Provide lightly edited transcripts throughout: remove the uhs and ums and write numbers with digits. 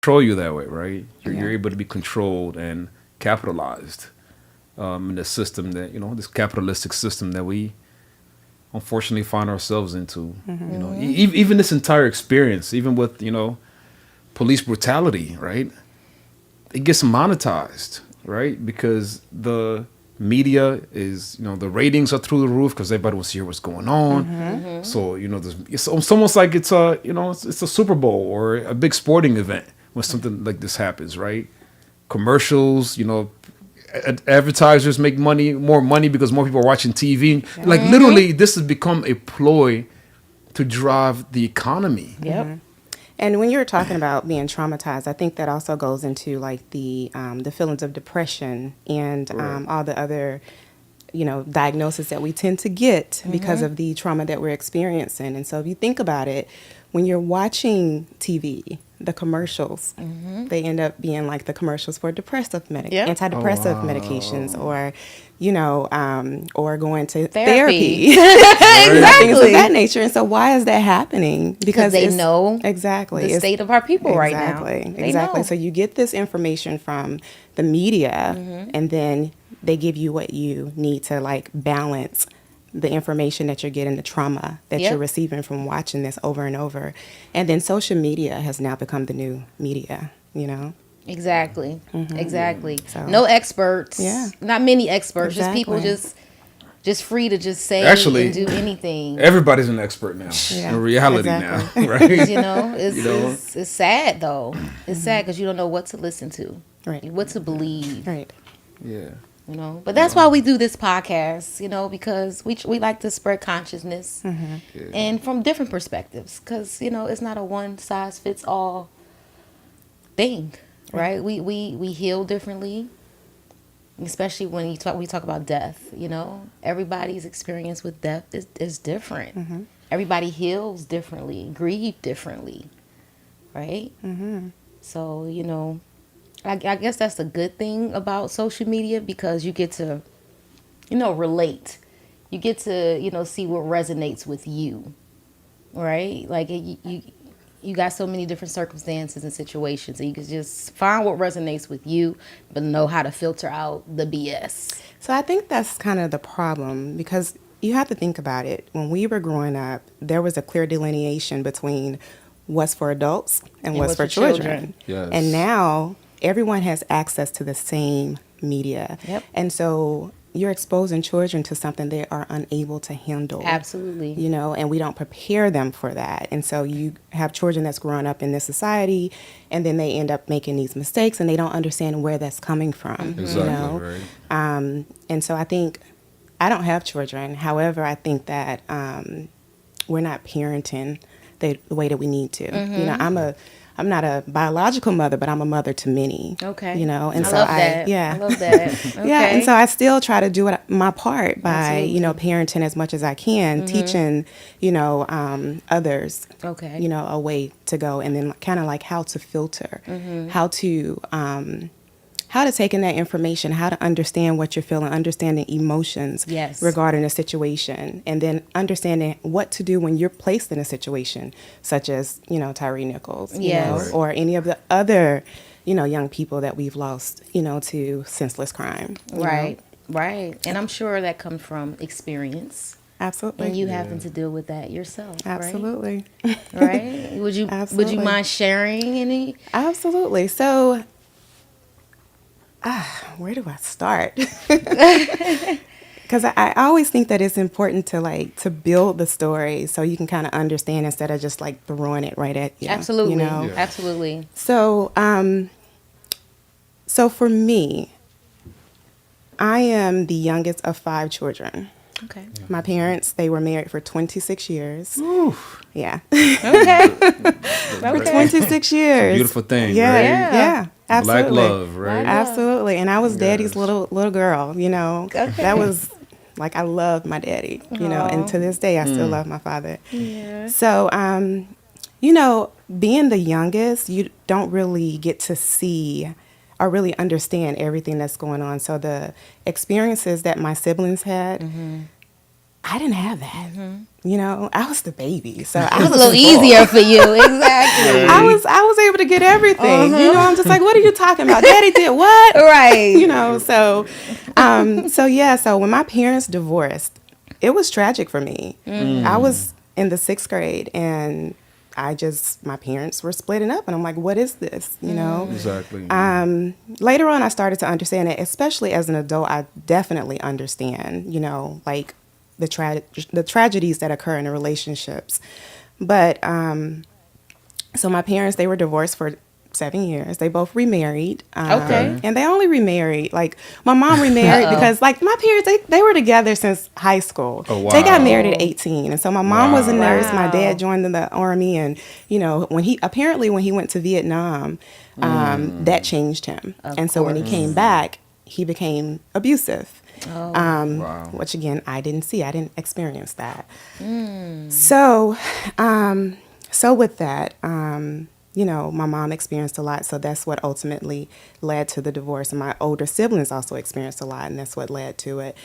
control you that way, right? You're able to be controlled and capitalized in the system that, this capitalistic system that we unfortunately find ourselves into. Even this entire experience, even with, police brutality, right? It gets monetized, right? Because the media is, the ratings are through the roof because everybody wants to hear what's going on. So, it's almost like it's a, it's a Super Bowl or a big sporting event when something like this happens, right? Commercials, advertisers make more money because more people are watching TV. Like literally, this has become a ploy to drive the economy. Yep. And when you're talking about being traumatized, I think that also goes into like the feelings of depression and all the other, diagnoses that we tend to get because of the trauma that we're experiencing. And so if you think about it, when you're watching TV, the commercials, they end up being like the commercials for antidepressive medications, or, or going to therapy. Exactly. Things of that nature. And so why is that happening? Because they know exactly the state of our people right now. Exactly. So you get this information from the media, and then they give you what you need to like balance the information that you're getting, the trauma that you're receiving from watching this over and over. And then social media has now become the new media, Exactly. Exactly. So, no experts. Yeah. Not many experts. Exactly. Just people just free to just say and do anything. Everybody's an expert now. In reality now, right? It's sad though. It's sad because you don't know what to listen to, right? What to believe, right? Yeah. But that's why we do this podcast, because we like to spread consciousness and from different perspectives, because it's not a one size fits all thing, right? We heal differently, especially when we talk about death. Everybody's experience with death is different. Everybody heals differently, grieve differently, right? So I guess that's a good thing about social media, because you get to, relate. You get to, see what resonates with you, right? Like you got so many different circumstances and situations, and you can just find what resonates with you, but know how to filter out the BS. So I think that's kind of the problem, because you have to think about it. When we were growing up, there was a clear delineation between what's for adults and what's for children. Yes. And now everyone has access to the same media. Yep. And so you're exposing children to something they are unable to handle. Absolutely. And we don't prepare them for that. And so you have children that's growing up in this society, and then they end up making these mistakes, and they don't understand where that's coming from. Exactly, right. And so I think, I don't have children. However, I think that we're not parenting the way that we need to. I'm not a biological mother, but I'm a mother to many. Okay. And I so love that. I love that. Okay. Yeah, and so I still try to do my part by, Absolutely. Parenting as much as I can, teaching, others, a way to go, and then kind of like how to filter, how to take in that information, how to understand what you're feeling, understanding emotions regarding a situation, and then understanding what to do when you're placed in a situation, such as, Tyree Nichols, or any of the other, young people that we've lost, to senseless crime. Right. And I'm sure that comes from experience. Absolutely. And you having to deal with that yourself. Absolutely. Right? Would you mind sharing any? Absolutely. So, where do I start? Because I always think that it's important to build the story so you can kind of understand instead of just like throwing it right at you. Absolutely. Absolutely. So, so for me, I am the youngest of 5 children. Okay. My parents, they were married for 26 years. Oof. Yeah. Okay. For 26 years. Beautiful thing, Yeah. right? Yeah. Absolutely. Black love, right? Absolutely. And I was daddy's Yes. little girl, Okay. That was like, I loved my daddy, and to this day I still love my father. Yeah. So, being the youngest, you don't really get to see or really understand everything that's going on. So the experiences that my siblings had, I didn't have that. I was the baby, so It was a little easier for you. Exactly. I was able to get everything. I'm just like, what are you talking about? Daddy did what? Right. So when my parents divorced, it was tragic for me. I was in the 6th grade, and my parents were splitting up, and I'm like, what is this? Exactly. Later on, I started to understand it, especially as an adult. I definitely understand, like the tragedies that occur in the relationships. But so my parents, they were divorced for 7 years. They both remarried. Okay. And they only remarried, like, my mom remarried because, like, my parents, they were together since high school. Oh, wow. They got married at 18. And so my mom was a nurse. My Wow. dad joined the army. And, when he went to Vietnam, that changed him. And so when he came back, he became abusive. Wow. Which, again, I didn't see. I didn't experience that. So with that, my mom experienced a lot, so that's what ultimately led to the divorce. And my older siblings also experienced a lot, and that's what led to it.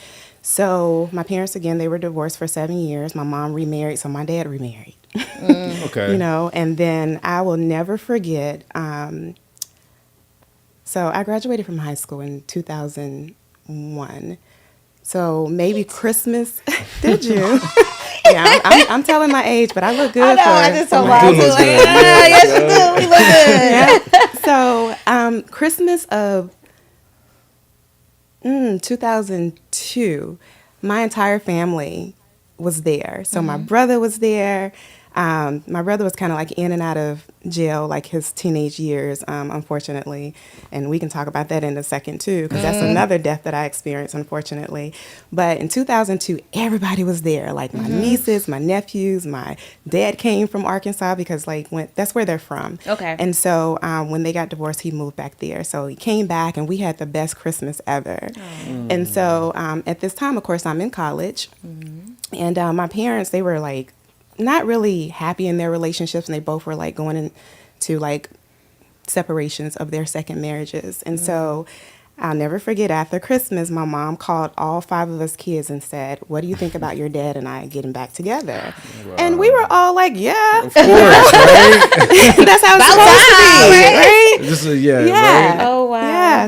So my parents, again, they were divorced for 7 years. My mom remarried, so my dad remarried. Okay. And then I will never forget. So I graduated from high school in 2001. So maybe Christmas. Did you? Yeah, I'm telling my age, but I look good. I just told my my You do look good. yes, you do. We look good. Yeah. So Christmas of 2002, my entire family was there. So my brother was there. My brother was kind of like in and out of jail, like his teenage years, unfortunately. And we can talk about that in a second, too, because that's another death that I experienced, unfortunately. But in 2002, everybody was there, like my nieces, my nephews. My dad came from Arkansas because, that's where they're from. Okay. And so when they got divorced, he moved back there. So he came back, and we had the best Christmas ever. And so at this time, of course, I'm in college. And my parents, they were like, not really happy in their relationships, and they both were like going into like separations of their second marriages. And so I'll never forget, after Christmas, my mom called all 5 of us kids and said, what do you think about your dad and I getting back together? Wow. And we were all like, yeah, Of course, right? that's how it's supposed to be, right? This is, Yeah. right? Oh, wow. Yeah.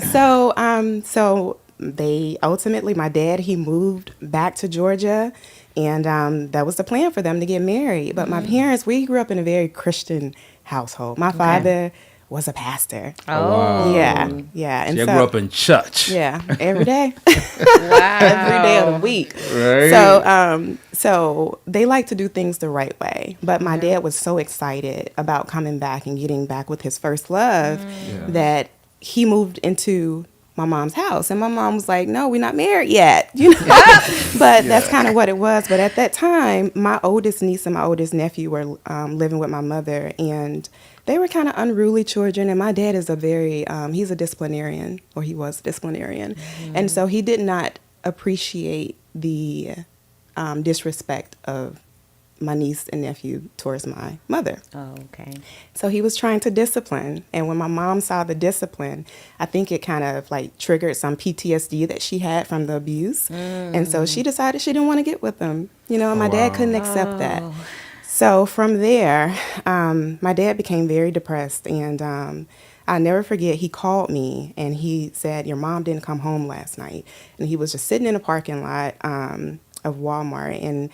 So they ultimately, my dad, he moved back to Georgia, and that was the plan for them to get married. But my parents, we grew up in a very Christian household. My father was a pastor. Wow. Yeah. And I grew up in church. yeah, every day. Wow. Every day of the week. Right. So they like to do things the right way. But my dad was so excited about coming back and getting back with his first love that he moved into my mom's house. And my mom was like, no, we're not married yet. But that's kind of what it was. But at that time, my oldest niece and my oldest nephew were living with my mother, and they were kind of unruly children. And my dad is he's a disciplinarian, or he was a disciplinarian. And so he did not appreciate the disrespect of my niece and nephew towards my mother. Oh, okay. So he was trying to discipline. And when my mom saw the discipline, I think it kind of like triggered some PTSD that she had from the abuse. And so she decided she didn't want to get with him. And my dad couldn't accept that. So from there, my dad became very depressed. And I'll never forget, he called me and he said, your mom didn't come home last night. And he was just sitting in a parking lot of Walmart. And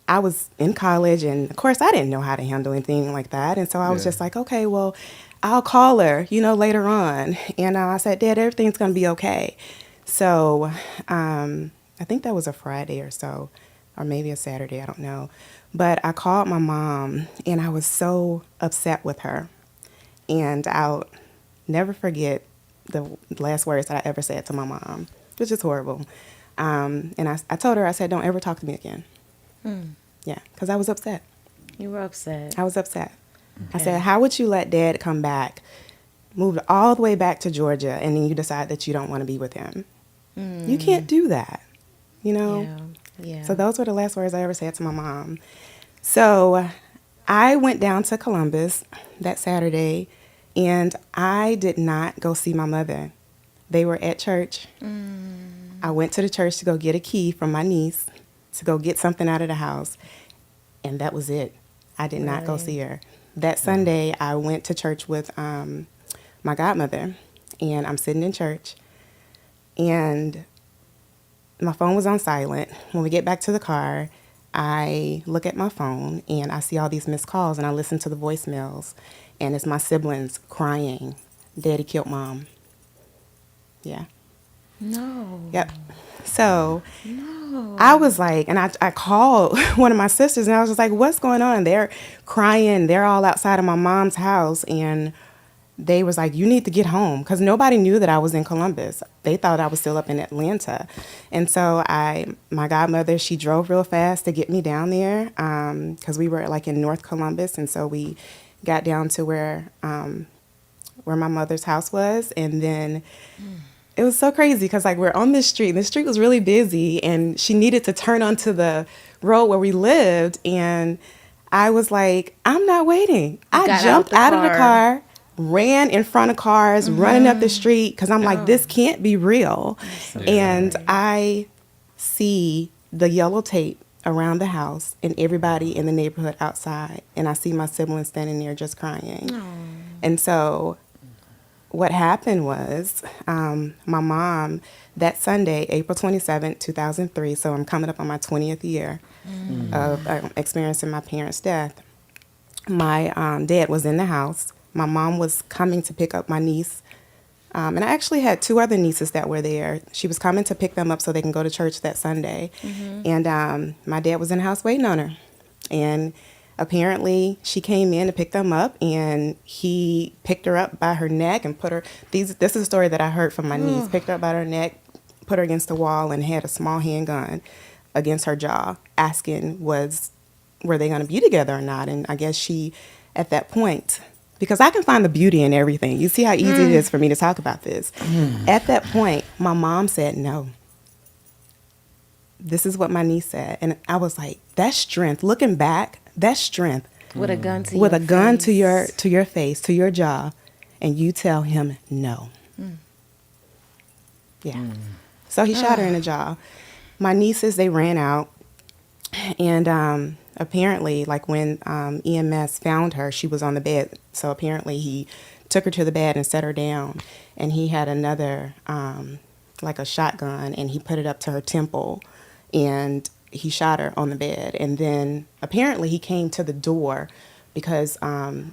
I was in college, and of course I didn't know how to handle anything like that. And so I was just like, okay, well, I'll call her, later on. And I said, Dad, everything's going to be okay. So I think that was a Friday or so, or maybe a Saturday, I don't know. But I called my mom, and I was so upset with her. And I'll never forget the last words that I ever said to my mom, which is horrible. And I told her, I said, don't ever talk to me again. Yeah, because I was upset. You were upset. I was upset. Okay. I said, how would you let Dad come back, move all the way back to Georgia, and then you decide that you don't want to be with him? You can't do that, Yeah. So those were the last words I ever said to my mom. So I went down to Columbus that Saturday, and I did not go see my mother. They were at church. I went to the church to go get a key from my niece to go get something out of the house, and that was it. I did not go Right. see her. That Sunday, I went to church with my godmother, and I'm sitting in church, and my phone was on silent. When we get back to the car, I look at my phone, and I see all these missed calls, and I listen to the voicemails, and it's my siblings crying, "Daddy killed Mom." Yeah. No. Yep. So No. I was like, and I called one of my sisters, and I was just like, "What's going on?" They're crying. They're all outside of my mom's house, and they was like, "You need to get home," because nobody knew that I was in Columbus. They thought I was still up in Atlanta. And so my godmother, she drove real fast to get me down there, because we were like in North Columbus, and so we got down to where my mother's house was, and then it was so crazy because like we're on this street, and the street was really busy, and she needed to turn onto the road where we lived, and I was like, "I'm not waiting." I got jumped out out the of the car. car, ran in front of cars, running up the street because I'm like, this can't be real. And I see the yellow tape around the house and everybody in the neighborhood outside, and I see my siblings standing there just crying. And so what happened was my mom, that Sunday, April 27th, 2003, so I'm coming up on my 20th year of experiencing my parents' death. My dad was in the house. My mom was coming to pick up my niece. And I actually had two other nieces that were there. She was coming to pick them up so they can go to church that Sunday. And my dad was in the house waiting on her. And apparently she came in to pick them up, and he picked her up by her neck and put her, this is a story that I heard from my niece, picked her up by her neck, put her against the wall, and had a small handgun against her jaw, asking were they going to be together or not. And I guess she, at that point, because I can find the beauty in everything. You see how easy it is for me to talk about this. At that point, my mom said no. This is what my niece said. And I was like, that's strength. Looking back, that's strength. With a gun to With your a gun face. to your face, to your jaw, and you tell him no. Yeah. So he shot her in the jaw. My nieces, they ran out. And apparently, like when EMS found her, she was on the bed. So apparently he took her to the bed and set her down. And he had another, like a shotgun, and he put it up to her temple. And he shot her on the bed. And then apparently he came to the door because I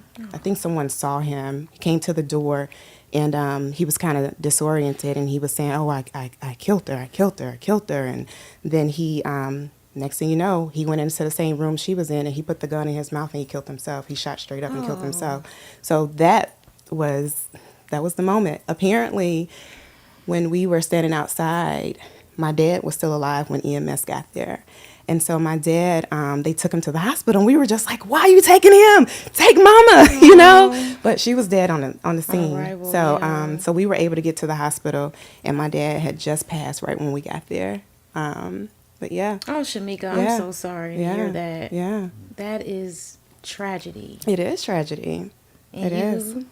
think someone saw him. He came to the door, and he was kind of disoriented. And he was saying, "Oh, I killed her. I killed her. I killed her." And then he... next thing you know, he went into the same room she was in, and he put the gun in his mouth and he killed himself. He shot straight up and killed himself. So that was the moment. Apparently, when we were standing outside, my dad was still alive when EMS got there. And so my dad, they took him to the hospital, and we were just like, "Why are you taking him? Take Mama," you know? But she was dead on the scene. arrival, So yeah. so we were able to get to the hospital, and my dad had just passed right when we got there. But yeah. Oh, Chemeka, Yeah. I'm so sorry to hear that. Yeah. That is tragedy. It is tragedy. And It is. you-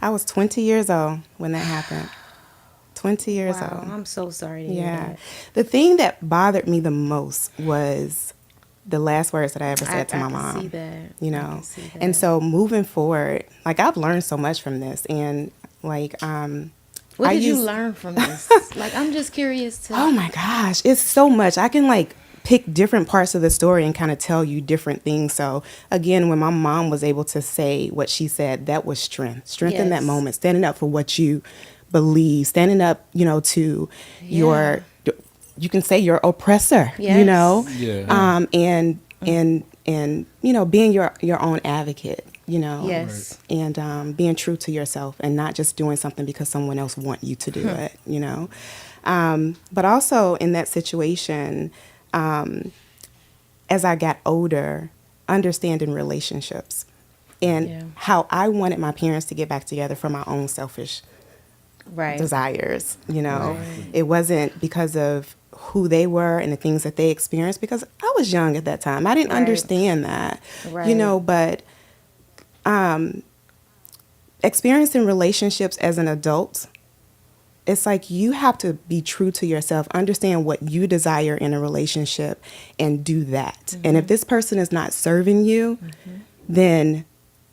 I was 20 years old when that happened. 20 years Wow, old. I'm so sorry to hear Yeah. that. The thing that bothered me the most was the last words that I ever said to my I mom. can see that. You I know. can see that. And so moving forward, like I've learned so much from this, and like What I did you use- learn from this? Like, I'm just curious to. Oh my gosh, it's so much. I can like pick different parts of the story and kind of tell you different things. So again, when my mom was able to say what she said, that was strength. Strength in that Yes. moment, standing up for what you believe, standing up, you know, to your, you can say your oppressor, you Yes. know, Yeah. and you know, being your own advocate, you know, Yes. and being true to yourself and not just doing something because someone else want you to do it, you know. But also in that situation, as I got older, understanding relationships and Yeah. how I wanted my parents to get back together for my own selfish Right. desires, you know. Right. It wasn't because of who they were and the things that they experienced, because I was young at that time. I didn't Right. understand that, you Right. know, but experiencing relationships as an adult it's like you have to be true to yourself, understand what you desire in a relationship, and do that. And if this person is not serving you, then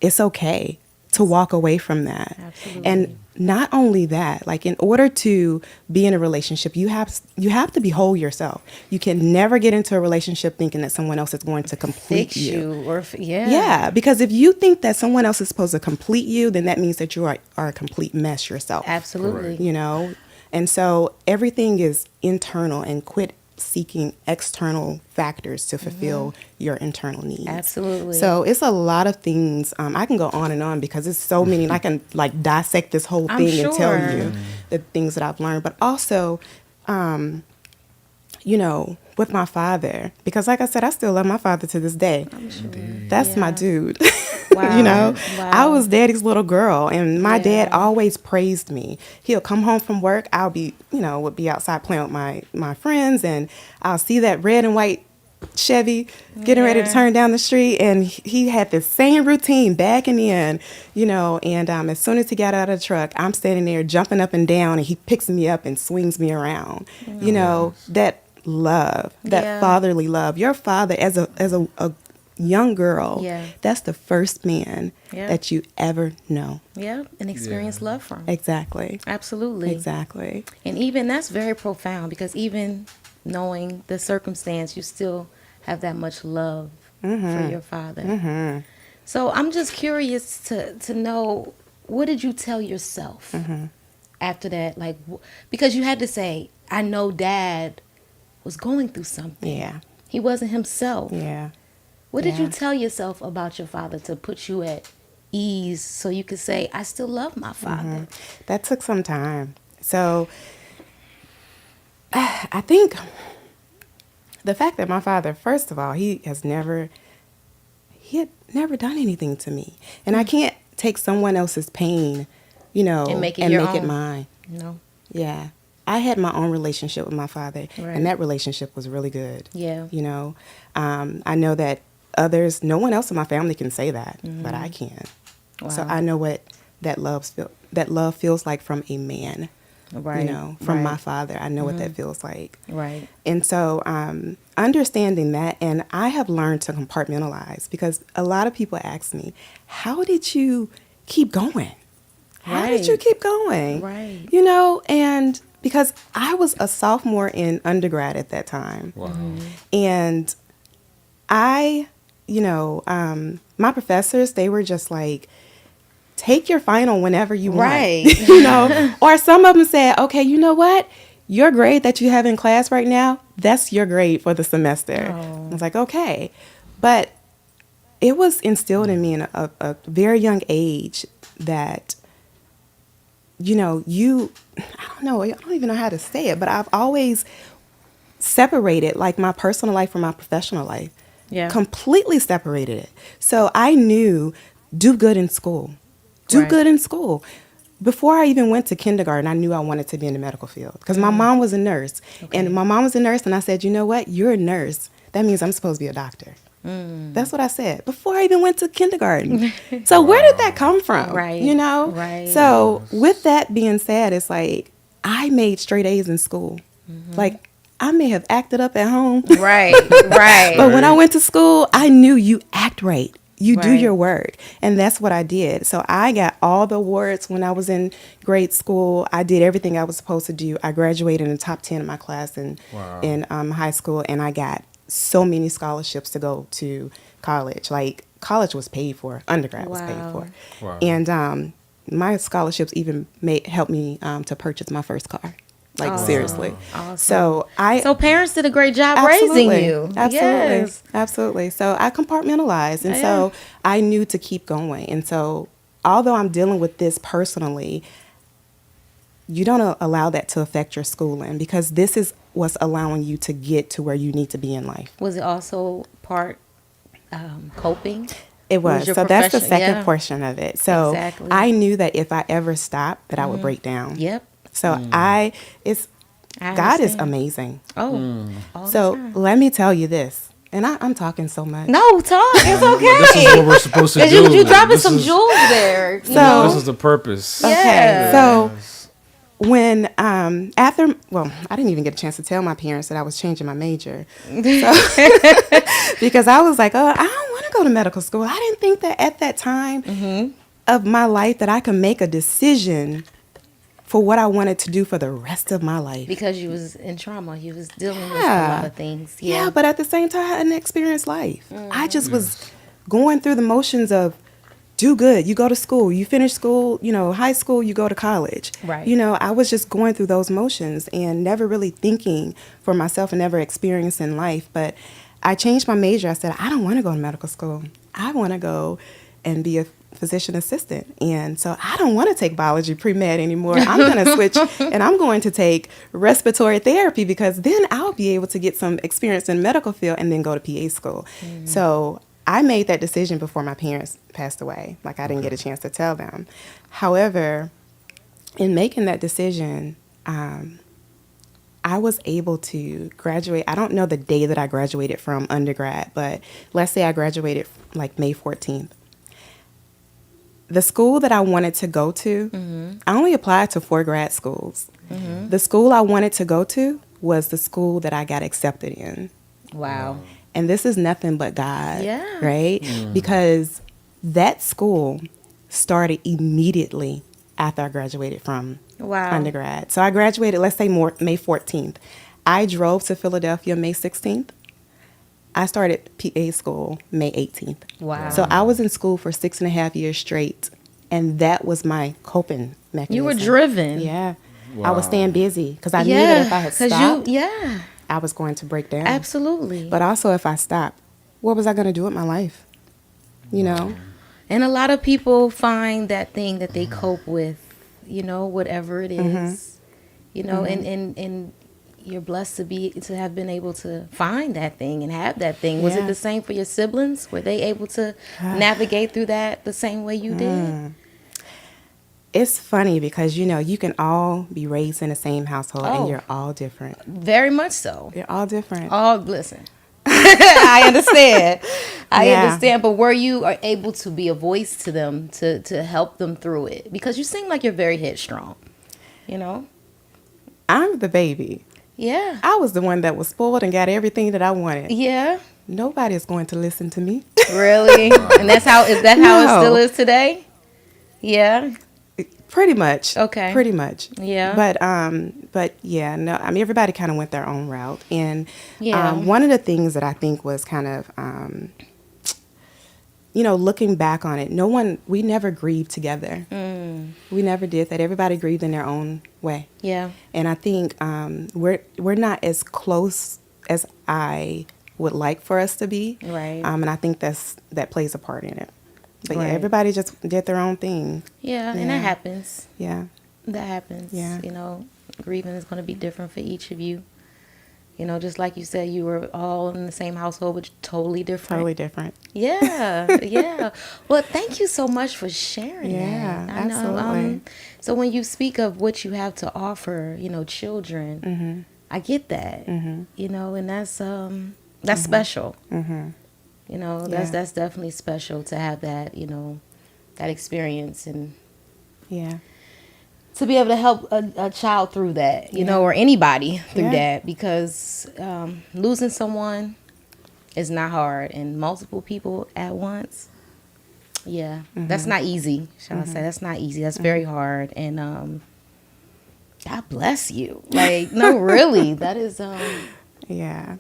it's okay to walk away from that. Absolutely. And not only that, like in order to be in a relationship, you have to be whole yourself. You can never get into a relationship thinking that someone else is going to complete Fix you. you or Yeah, because if you think that someone else is supposed to complete you, then that means that you are a complete mess yourself. Absolutely. You know? And so everything is internal, and quit seeking external factors to fulfill your internal needs. Absolutely. So it's a lot of things. I can go on and on because it's so many. And I can like dissect this whole I'm thing and tell sure. you the things that I've learned. But also, you know, with my father, because like I said, I still love my father to this day. I'm sure. That's my Yeah. dude. Wow. You know, Wow. I was daddy's little girl, and my dad Yeah. always praised me. He'll come home from work. I'll be, you know, would be outside playing with my friends, and I'll see that red and white Chevy getting ready to Yeah. turn down the street, and he had the same routine backing in, you know, and as soon as he got out of the truck, I'm standing there jumping up and down, and he picks me up and swings me around. You know, that love, that Yeah. fatherly love. Your father, as a young girl, Yeah. that's the first man Yeah. that you ever know. Yeah, and experience love from. Exactly. Absolutely. Exactly. And even that's very profound, because even knowing the circumstance, you still have that much love for your father. So I'm just curious to know, what did you tell yourself after that? Like, because you had to say, I know Dad was going through something. Yeah. He wasn't himself. Yeah. What did you Yeah. tell yourself about your father to put you at ease so you could say, I still love my father? That took some time. So I think the fact that my father, first of all, he had never done anything to me. And I can't take someone else's pain, you know, And make it your it own. mine. No. Yeah. I had my own relationship with my father, Right. and that relationship was really good. Yeah. You know, I know that no one else in my family can say that, but I can. So Wow. I know what that love feels like from a man. Right. You know, from my Right. father. I know what that feels like. Right. And so understanding that, and I have learned to compartmentalize, because a lot of people ask me, how did you keep going? How did you Right. keep going? Right. You know, and because I was a sophomore in undergrad at that time. Wow. And I, you know, my professors, they were just like, take your final whenever you want. Right. You know, or some of them said, okay, you know what? Your grade that you have in class right now, that's your grade for the semester. Oh. I was like, okay. But it was instilled in me in a very young age that, you know, I don't even know how to say it, but I've always separated like my personal life from my professional life. Yeah. Completely separated it. So I knew, do good in school. Do Right. good in school. Before I even went to kindergarten, I knew I wanted to be in the medical field because my mom was a nurse. And my mom was a nurse, and I said, you know what? You're a nurse. That means I'm supposed to be a doctor. That's what I said before I even went to kindergarten. So where did that come from? Right. You know? Right. So with that being said, it's like I made straight A's in school. Like I may have acted up at home. Right. Right. But when I went to school, I knew you act right. You do Right. your work. And that's what I did. So I got all the awards when I was in grade school. I did everything I was supposed to do. I graduated in the top 10 of my class in high school. And I got so many scholarships to go to college. Like college was paid for. Undergrad was paid Wow. for. Wow. And my scholarships even helped me to purchase my first car. Like Awesome. seriously. Awesome. So parents did a great job raising you. Absolutely. Yes. Absolutely. So I compartmentalized. And so I knew to keep going. And so although I'm dealing with this personally, you don't allow that to affect your schooling, because this is what's allowing you to get to where you need to be in life. Was it also part coping? It was. your So that's the profession? second Yeah. portion of it. So Exactly. I knew that if I ever stopped, that I would break down. Yep. So I God is understand. amazing. Oh. all the So time. let me tell you this, and I'm talking so much. No, talk. It's okay. This is what we're supposed to do. You dropping This some is- jewels there. So- This is the purpose. Yeah. Okay, so when after, well, I didn't even get a chance to tell my parents that I was changing my major, so, because I was like, oh, I don't want to go to medical school. I didn't think that at that time of my life that I could make a decision for what I wanted to do for the rest of my life. Because you was in trauma. You was dealing with a lot of things. Yeah, but at the same time, I hadn't experienced life. I just was going through the motions of do good. You go to school. You finish school, high school, you go to college. Right. I was just going through those motions and never really thinking for myself and never experiencing life. But I changed my major. I said, I don't want to go to medical school. I want to go and be a physician assistant. And so I don't want to take biology pre-med anymore. I'm going to switch and I'm going to take respiratory therapy because then I'll be able to get some experience in medical field and then go to PA school. So I made that decision before my parents passed away. Like I didn't get a chance to tell them. However, in making that decision, I was able to graduate. I don't know the day that I graduated from undergrad, but let's say I graduated like May 14th. The school that I wanted to go to, I only applied to 4 grad schools. The school I wanted to go to was the school that I got accepted in. Wow. And this is nothing but God, Yeah. right? Because that school started immediately after I graduated from undergrad. So I graduated, let's say May 14th. I drove to Philadelphia May 16th. I started PA school May 18th. Wow. So I was in school for 6.5 years straight, and that was my coping mechanism. You were driven. Yeah. Wow. I was staying busy because I knew that if I had 'cause stopped, yeah. I was going to break down. Absolutely. But also if I stopped, what was I going to do with my life? And a lot of people find that thing that they cope with, whatever it is, and you're blessed to have been able to find that thing and have that thing. Was it Yeah. the same for your siblings? Were they able to navigate through that the same way you did? It's funny because, you can all be raised in the same household and you're all different. Very much so. You're all different. Oh, listen. I understand. I Yeah. understand. But were you able to be a voice to them to help them through it? Because you seem like you're very headstrong, I'm the baby. Yeah. I was the one that was spoiled and got everything that I wanted. Yeah. Nobody is going to listen to me. Really? And is that how it No. still is today? Yeah. Pretty much. Okay. Pretty much. Yeah. But yeah, no, I mean, everybody kind of went their own route. And Yeah. one of the things that I think was kind of, looking back on it, we never grieved together. We never did that. Everybody grieved in their own way. Yeah. And I think we're not as close as I would like for us to be. Right. And I think that plays a part in it. But Right. yeah, everybody just did their own thing. Yeah. And Yeah. that happens. Yeah. That happens. Yeah. Grieving is going to be different for each of you. Just like you said, you were all in the same household, but totally different. Totally different. Yeah, yeah. Well, thank you so much for sharing Yeah, that. I know, absolutely. so when you speak of what you have to offer, children, I get that. And that's special. That's definitely special to have that, that experience and Yeah. to be able to help a child through that, or anybody through Yeah. that, because losing someone is not hard, and multiple people at once, that's not easy. Shall I say that's not easy? That's very hard, and God bless you. Like, no, really, that is Yeah.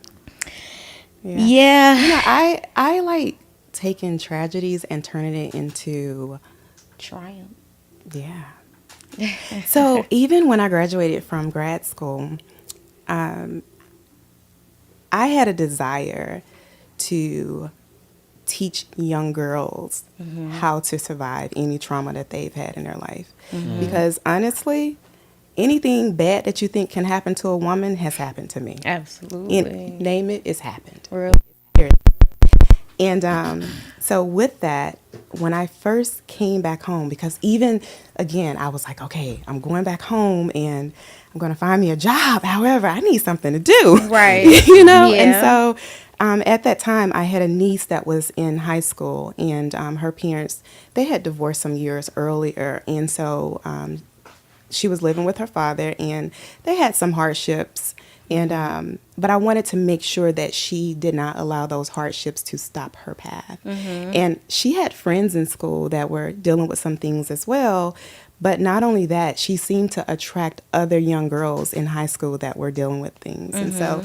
yeah. I like taking tragedies and turning it into Triumph. yeah. So even when I graduated from grad school, I had a desire to teach young girls how to survive any trauma that they've had in their life. Because honestly, anything bad that you think can happen to a woman has happened to me. Absolutely. Name it, it's happened. Really? And so with that, when I first came back home, because even, again, I was like, okay, I'm going back home and I'm going to find me a job. However, I need something to do. Right. And Yeah. so at that time, I had a niece that was in high school, and her parents, they had divorced some years earlier. And so she was living with her father, and they had some hardships. And but I wanted to make sure that she did not allow those hardships to stop her path. And she had friends in school that were dealing with some things as well. But not only that, she seemed to attract other young girls in high school that were dealing with things. And so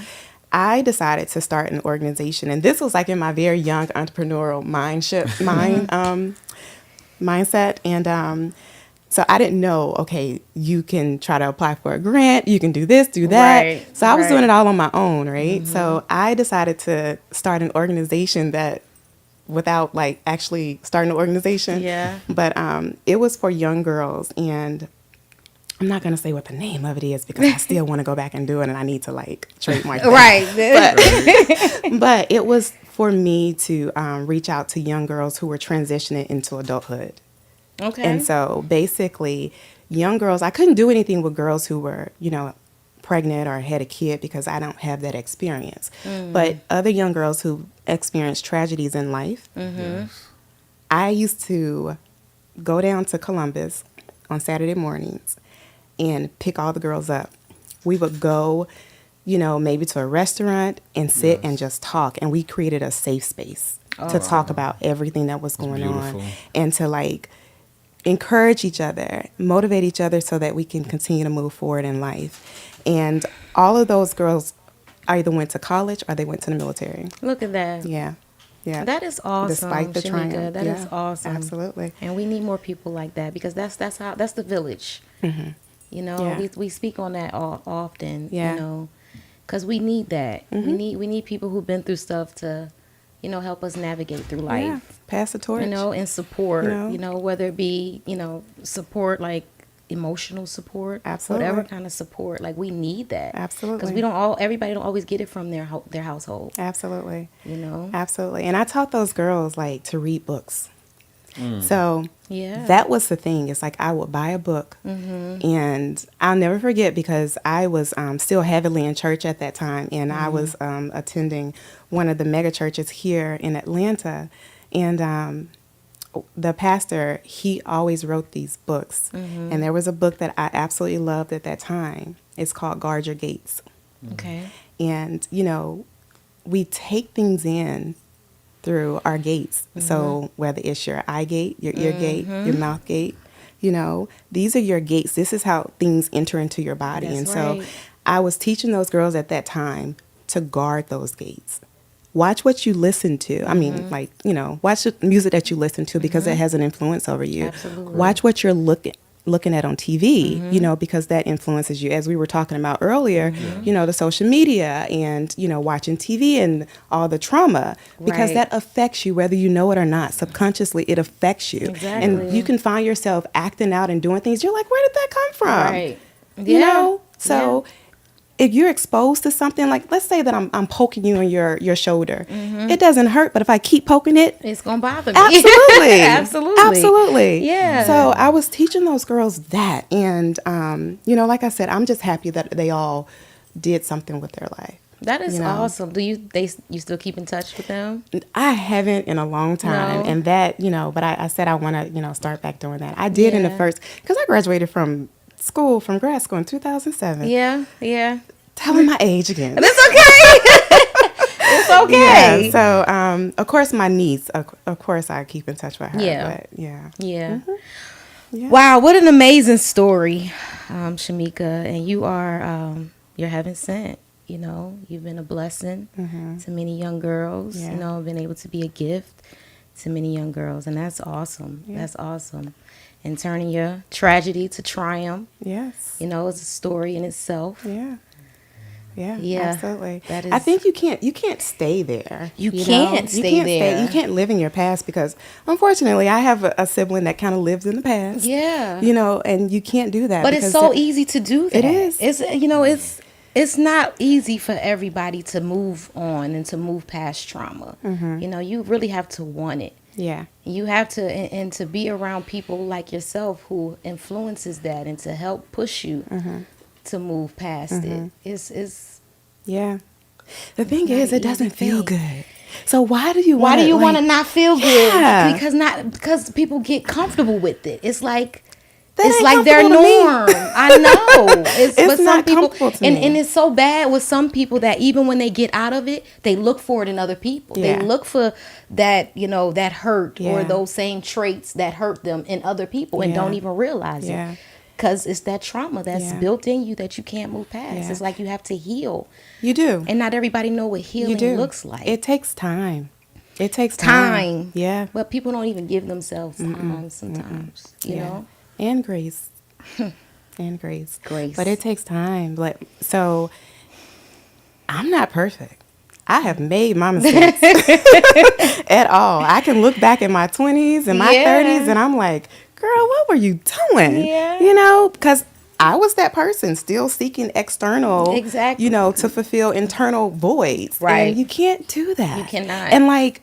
I decided to start an organization. And this was like in my very young entrepreneurial mindset. And so I didn't know, okay, you can try to apply for a grant, you can do this, do that. Right, so I was right. doing it all on my own, right? So I decided to start an organization that without like actually starting an organization. Yeah. But it was for young girls, and I'm not going to say what the name of it is because I still want to go back and do it, and I need to like trademark that. Right. But it was for me to reach out to young girls who were transitioning into adulthood. Okay. And so basically, young girls, I couldn't do anything with girls who were, pregnant or had a kid because I don't have that experience. But other young girls who experienced tragedies in life, Yes. I used to go down to Columbus on Saturday mornings and pick all the girls up. We would go, maybe to a restaurant and sit and just talk. And we created a safe space to talk about everything that was going beautiful. on and to like encourage each other, motivate each other so that we can continue to move forward in life. And all of those girls either went to college or they went to the military. Look at that. Yeah. Yeah. That is awesome. Despite the Shameka. triumph. That is Yeah, awesome. absolutely. And we need more people like that because that's the village. Yeah. We speak on that often. Yeah. Because we need that. We need people who've been through stuff to, help us navigate through life. Yeah. Pass the torch. And support. You know? Whether it be support like emotional support, Absolutely. whatever kind of support. Like we need that. Absolutely. Because everybody don't always get it from their household. Absolutely. Absolutely. And I taught those girls like to read books. So Yeah. that was the thing. It's like I would buy a book, and I'll never forget because I was still heavily in church at that time, and I was attending one of the mega churches here in Atlanta, and the pastor, he always wrote these books, and there was a book that I absolutely loved at that time. It's called Guard Your Gates. Okay. And, we take things in through our gates. So whether it's your eye gate, your ear gate, your mouth gate, these are your gates. This is how things enter into your body. That's and so right. I was teaching those girls at that time to guard those gates. Watch what you listen to. I mean, watch the music that you listen to because it has an influence over you. Absolutely. Watch what you're looking at on TV, because that influences you. As we were talking about earlier, the social media and, watching TV and all the trauma, because Right. that affects you whether you know it or not. Subconsciously, it affects you. Exactly. And you can find yourself acting out and doing things. You're like, where did that come from? Right. So if you're exposed to something, like let's say that I'm poking you on your shoulder, it doesn't hurt, but if I keep poking it, It's gonna bother me. absolutely, Absolutely. absolutely, Yeah. So I was teaching those girls that, and like I said, I'm just happy that they all did something with their life. That is You know? awesome. Do you still keep in touch with them? I haven't in a long time, No. and that but I said I want to start back doing that. I did in the Yeah. first because I graduated from grad school in 2007. Yeah. Yeah. Telling my age again. It's okay. It's okay. Yeah, so, of course, my niece, of course, I keep in touch with her. Yeah. But, yeah. Yeah. Yeah. Wow, what an amazing story, Chemeka. And you are you're heaven sent. You've been a blessing to many young girls. Yeah. Been able to be a gift to many young girls, and that's awesome. Yeah. That's awesome. And turning your tragedy to triumph. Yes. It's a story in itself. Yeah. Yeah, Yeah, absolutely. that I is- think you can't stay there. You know? can't stay there. You can't live in your past because, unfortunately, I have a sibling that kind of lives in the past. Yeah. And you can't do that. But it's because so easy to do that. It is. It's not easy for everybody to move on and to move past trauma. You really have to want it. Yeah. You have to and to be around people like yourself who influences that and to help push you to move past it. It's Yeah. The thing not is, an it doesn't easy feel thing. good. So why do you why want do you want to not feel good? Yeah. Because people get comfortable with it. It's like That it's ain't like their comfortable to me. norm. I know. It's It's but some not people, comfortable to and me. it's so bad with some people that even when they get out of it, they look for it in other people. Yeah. They look for that, that hurt or Yeah. those same traits that hurt them in other people and Yeah. don't even realize Yeah. it. Because it's that trauma that's Yeah. built in you that you can't move past. Yeah. It's like you have to heal. You do. And not everybody know what You healing do. looks like. It takes time. It takes Time. Yeah. But people don't even give themselves time sometimes, you Yeah. know? And grace. And grace. Grace. But it takes time. So I'm not perfect. I have made my mistakes at all. I can look back at my 20s and my Yeah. 30s and I'm like, girl, what were you doing? Yeah. Because I was that person still seeking external, Exactly. to fulfill internal voids. Right. And you can't do that. You cannot. And like,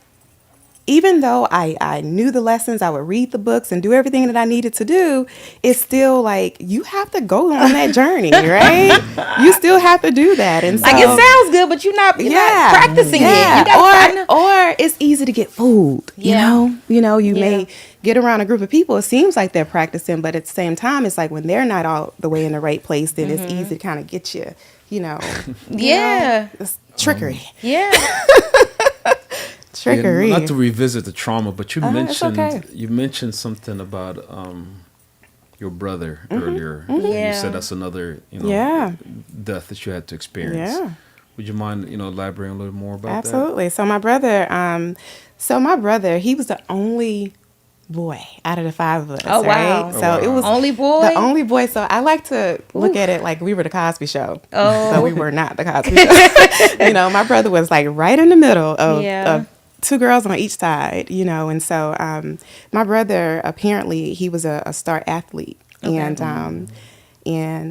even though I knew the lessons, I would read the books and do everything that I needed to do, it's still like, you have to go on that journey, right? You still have to do that. And so, Like it sounds good, but you're not practicing it. You gotta find or it's easy to get fooled, Yeah. you Yeah. may get around a group of people. It seems like they're practicing, but at the same time, it's like when they're not all the way in the right place, then it's easy to kind of get you, Yeah. it's trickery. Yeah. Trickery. Yeah, not to revisit the trauma, but you it's okay. mentioned something about your brother earlier. Yeah. You said that's another Yeah. death that you had to experience. Yeah. Would you mind elaborating a little more about Absolutely. So my brother, he was the only boy out of the five of us. Oh, wow. Right? Oh, So wow. it was Only boy? the only boy. So I like to look at it like we were the Cosby Show. Oh. But we were not the Cosby Show. My brother was like right in the middle of two girls on each side, and so my brother, apparently he was a star athlete. And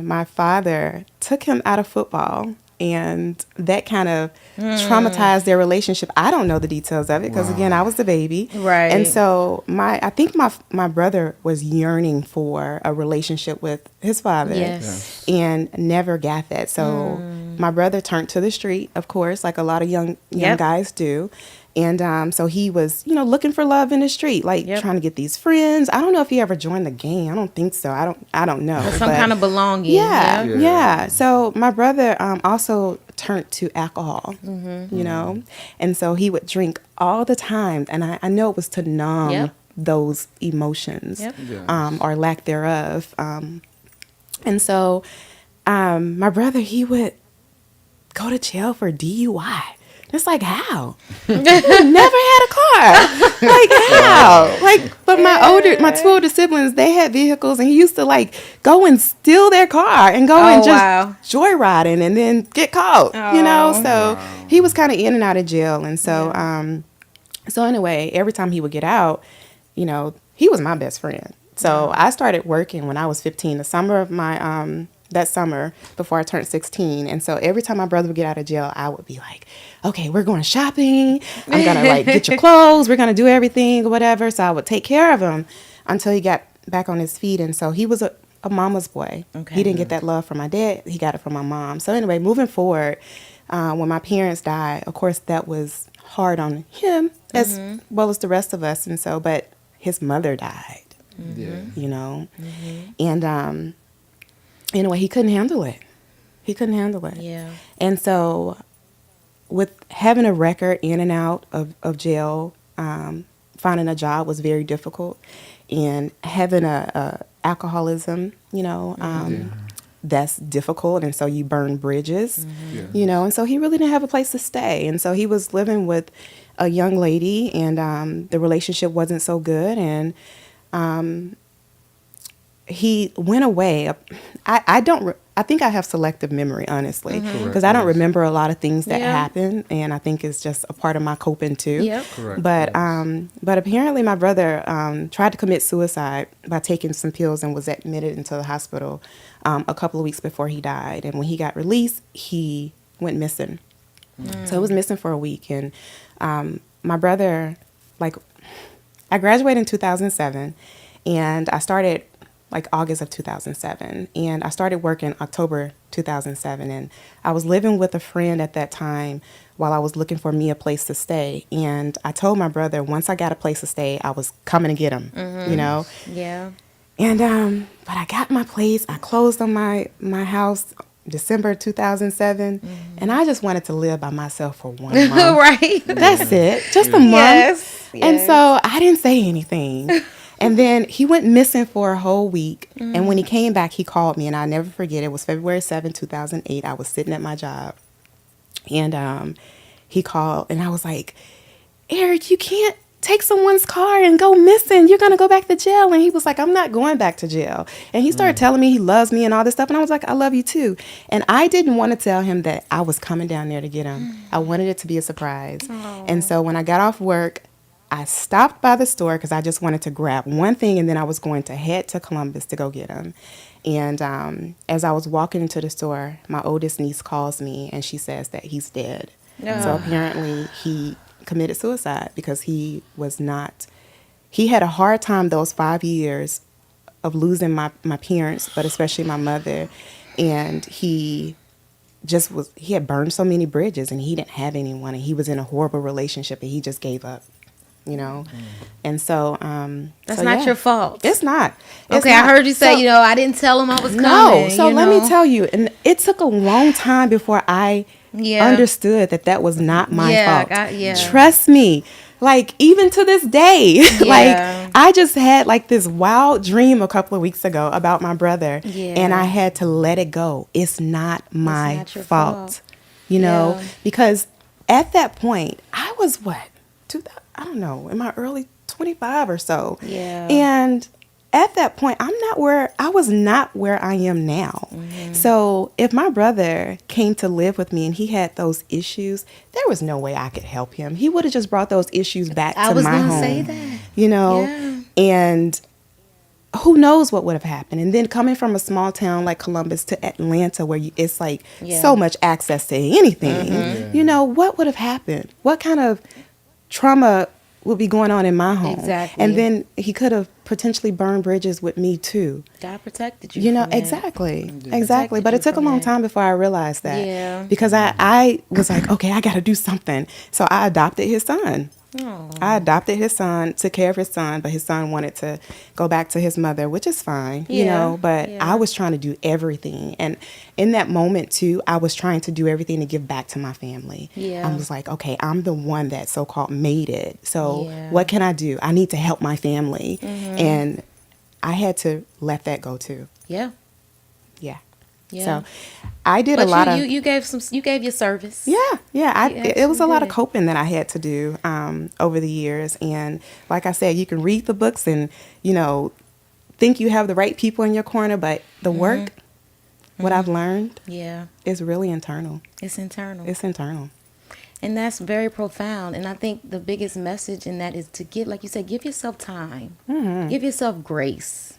my father took him out of football, and that kind of traumatized their relationship. I don't know the details of it because, again, I was the baby. Right. And so I think my brother was yearning for a relationship with his father. Yes. And never got that. So my brother turned to the street, of course, like a lot of young guys do. And so he was, looking for love in the street, like trying to get these friends. I don't know if he ever joined the gang. I don't think so. I don't know. Some kind of belonging. Yeah. So my brother also turned to alcohol, and so he would drink all the time. And I know it was to numb those emotions or lack thereof. And so my brother, he would go to jail for DUI. It's like, how? You never had a car. Like, how? But my two older siblings, they had vehicles, and he used to go and steal their car and go and just joyriding and then get caught, So he was kind of in and out of jail. And so, so anyway, every time he would get out, he was my best friend. So I started working when I was 15, the summer of my, that summer before I turned 16. And so every time my brother would get out of jail, I would be like, okay, we're going shopping. I'm going to get your clothes. We're going to do everything or whatever. So I would take care of him until he got back on his feet. And so he was a mama's boy. Okay. He didn't get that love from my dad. He got it from my mom. So anyway, moving forward, when my parents died, of course, that was hard on him as well as the rest of us. And so, but his mother died, and anyway, he couldn't handle it. Yeah. And so with having a record in and out of jail, finding a job was very difficult. And having a alcoholism, that's difficult. And so you burn bridges, and so he really didn't have a place to stay. And so he was living with a young lady, and the relationship wasn't so good. And he went away. I think I have selective memory, honestly, because I don't remember a lot of things that happened, and I think it's just a part of my coping too. Yep. Correct. But apparently my brother tried to commit suicide by taking some pills and was admitted into the hospital a couple of weeks before he died. And when he got released, he went missing. So he was missing for a week. And my brother, I graduated in 2007, and I started August of 2007. And I started working October 2007. And I was living with a friend at that time while I was looking for me a place to stay. And I told my brother once I got a place to stay, I was coming to get him, Yeah. And but I got my place. I closed on my house December 2007, and I just wanted to live by myself for 1 month. Right. That's it, just a month. Yes. And so I didn't say anything. And then he went missing for a whole week. And when he came back, he called me, and I'll never forget. It was February 7, 2008. I was sitting at my job, and he called, and I was like, Eric, you can't take someone's car and go missing. You're going to go back to jail. And he was like, I'm not going back to jail. And he started telling me he loves me and all this stuff. And I was like, I love you too. And I didn't want to tell him that I was coming down there to get him. I wanted it to be a surprise. And so when I got off work, I stopped by the store because I just wanted to grab one thing, and then I was going to head to Columbus to go get him. And as I was walking into the store, my oldest niece calls me, and she says that he's dead. So apparently he committed suicide because he had a hard time those 5 years of losing my parents, but especially my mother. And he had burned so many bridges, and he didn't have anyone, and he was in a horrible relationship, and he just gave up. And so that's not your fault. It's not. Okay, I heard you say, I didn't tell him I was coming. No, so let me tell you, and it took a long time before I understood that was not my fault. Trust me. Like, even to this day, like, I just had like this wild dream a couple of weeks ago about my brother, and I had to let it go. It's not my fault, because at that point, I was I don't know, in my early 25 or so. Yeah. And at that point, I was not where I am now. So if my brother came to live with me and he had those issues, there was no way I could help him. He would have just brought those issues back to my home. I was going to say that. And who knows what would have happened. And then coming from a small town like Columbus to Atlanta, where it's like so much access to anything, what would have happened? What kind of trauma would be going on in my home? Exactly. And then he could have potentially burned bridges with me too. God protected you. From exactly. But it took a long time before I realized that. Yeah. Because I was like, okay, I got to do something. So I adopted his son. I adopted his son, took care of his son, but his son wanted to go back to his mother, which is fine, but I was trying to do everything. And in that moment too, I was trying to do everything to give back to my family. I was like, okay, I'm the one that so-called made it. So what can I do? I need to help my family. And I had to let that go too. Yeah. So I did a lot of. You gave your service. Yeah. It was a lot of coping that I had to do over the years, and like I said, you can read the books and think you have the right people in your corner, but the work, what I've learned, is really internal. It's internal. It's internal. And that's very profound. And I think the biggest message in that is to like you said, give yourself time, give yourself grace.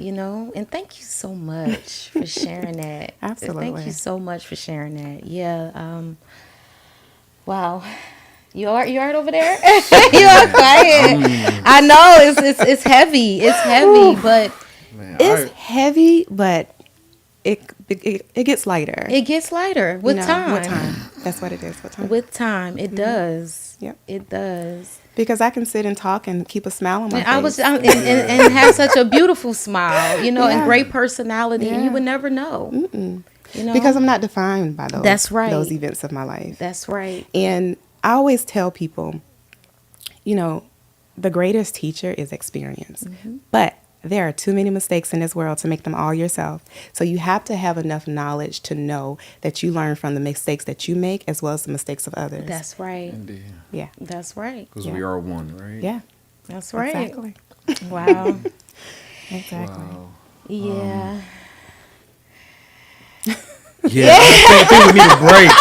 And thank you so much for sharing that. Absolutely. Thank you so much for sharing that. Yeah. Wow. You all right over there? You all quiet. I know it's heavy. It's heavy, but heavy, but it gets lighter. It gets lighter with time. With time. That's what it is. With time, it does. Yep. It does. Because I can sit and talk and keep a smile on my face. And have such a beautiful smile, and great personality, and you would never know. Because I'm not defined by those. That's right. Those events of my life. That's right. And I always tell people, the greatest teacher is experience. But there are too many mistakes in this world to make them all yourself. So you have to have enough knowledge to know that you learn from the mistakes that you make as well as the mistakes of others. That's right. Indeed. Yeah. That's right. Because we are one, right? Yeah. That's right. Exactly. Wow. Exactly. Wow. Yeah. I think we need a break.